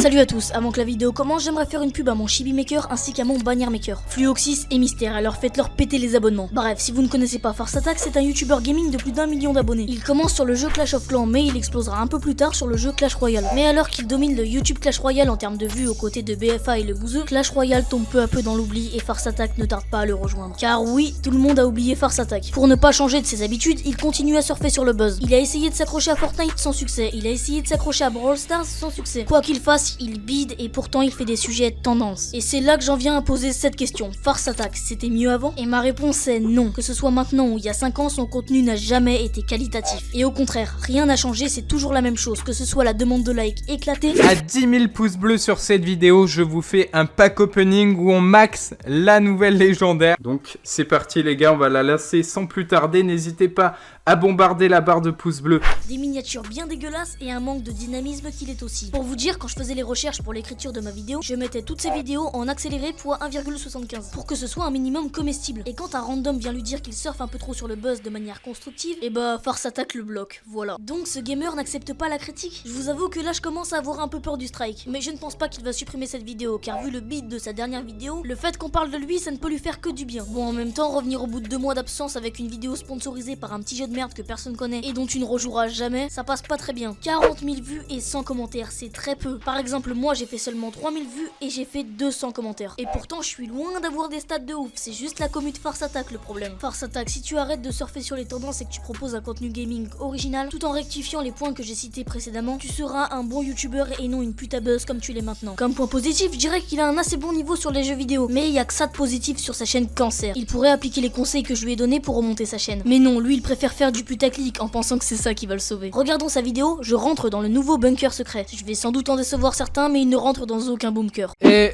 Salut à tous, avant que la vidéo commence, j'aimerais faire une pub à mon Chibi Maker ainsi qu'à mon Bannière Maker. Fluoxys et Mystère, alors faites-leur péter les abonnements. Bref, si vous ne connaissez pas Farce Attack, c'est un youtubeur gaming de plus d'1 million d'abonnés. Il commence sur le jeu Clash of Clans, mais il explosera un peu plus tard sur le jeu Clash Royale. Mais alors qu'il domine le YouTube Clash Royale en termes de vues aux côtés de BFA et le Bouzeux, Clash Royale tombe peu à peu dans l'oubli et Farce Attack ne tarde pas à le rejoindre. Car oui, tout le monde a oublié Farce Attack. Pour ne pas changer de ses habitudes, il continue à surfer sur le buzz. Il a essayé de s'accrocher à Fortnite sans succès, il a essayé de s'accrocher à Brawl Stars sans succès. Quoi qu'il fasse, il bide et pourtant il fait des sujets de tendance. Et c'est là que j'en viens à poser cette question. Farce Attack, c'était mieux avant? Et ma réponse est non. Que ce soit maintenant ou il y a 5 ans, son contenu n'a jamais été qualitatif. Et au contraire, rien n'a changé, c'est toujours la même chose. Que ce soit la demande de like éclatée. À 10 000 pouces bleus sur cette vidéo, je vous fais un pack opening où on max la nouvelle légendaire. Donc c'est parti les gars, on va la lancer sans plus tarder. N'hésitez pas à bombarder la barre de pouces bleus. Des miniatures bien dégueulasses et un manque de dynamisme qu'il est aussi. Pour vous dire, quand je faisais les recherches pour l'écriture de ma vidéo, je mettais toutes ces vidéos en accéléré fois 1,75 pour que ce soit un minimum comestible. Et quand un random vient lui dire qu'il surfe un peu trop sur le buzz de manière constructive, et bah Farce Attack le bloque, voilà. Donc ce gamer n'accepte pas la critique. Je vous avoue que là je commence à avoir un peu peur du strike, mais je ne pense pas qu'il va supprimer cette vidéo, car vu le beat de sa dernière vidéo, le fait qu'on parle de lui ça ne peut lui faire que du bien. Bon, en même temps, revenir au bout de 2 mois d'absence avec une vidéo sponsorisée par un petit jeu de merde que personne connaît et dont tu ne rejoueras jamais, ça passe pas très bien. 40 000 vues et 100 commentaires, c'est très peu. Par exemple, moi j'ai fait seulement 3000 vues et j'ai fait 200 commentaires. Et pourtant je suis loin d'avoir des stats de ouf, c'est juste la commu de Farce Attack le problème. Farce Attack, si tu arrêtes de surfer sur les tendances et que tu proposes un contenu gaming original, tout en rectifiant les points que j'ai cités précédemment, tu seras un bon youtubeur et non une pute à buzz comme tu l'es maintenant. Comme point positif, je dirais qu'il a un assez bon niveau sur les jeux vidéo, mais il y a que ça de positif sur sa chaîne Cancer. Il pourrait appliquer les conseils que je lui ai donnés pour remonter sa chaîne. Mais non, lui il préfère faire du putaclic en pensant que c'est ça qui va le sauver. Regardons sa vidéo, je rentre dans le nouveau bunker secret. Je vais sans doute en décevoir certains, mais il ne rentre dans aucun bunker. Et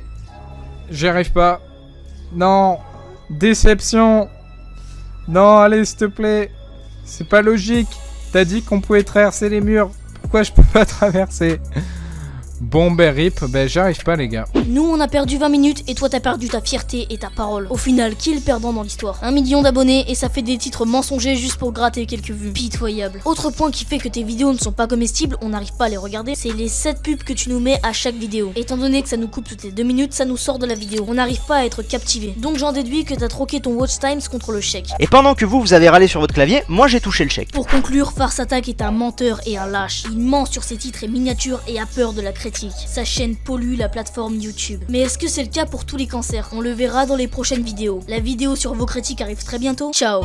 j'y arrive pas. Non, déception. Non, allez s'il te plaît. C'est pas logique. T'as dit qu'on pouvait traverser les murs. Pourquoi je peux pas traverser? Bon ben rip, ben j'arrive pas les gars. Nous on a perdu 20 minutes et toi t'as perdu ta fierté et ta parole. Au final, qui est le perdant dans l'histoire? 1 million d'abonnés et ça fait des titres mensongers juste pour gratter quelques vues. Pitoyable. Autre point qui fait que tes vidéos ne sont pas comestibles, on n'arrive pas à les regarder, c'est les 7 pubs que tu nous mets à chaque vidéo. Étant donné que ça nous coupe toutes les 2 minutes, ça nous sort de la vidéo. On n'arrive pas à être captivé. Donc j'en déduis que t'as troqué ton watch times contre le chèque. Et pendant que vous avez râlé sur votre clavier, moi j'ai touché le chèque. Pour conclure, Farce Attack est un menteur et un lâche. Il ment sur ses titres et miniatures et a peur de la critique. Sa chaîne pollue la plateforme YouTube. Mais est-ce que c'est le cas pour tous les cancers? On le verra dans les prochaines vidéos. La vidéo sur vos critiques arrive très bientôt. Ciao.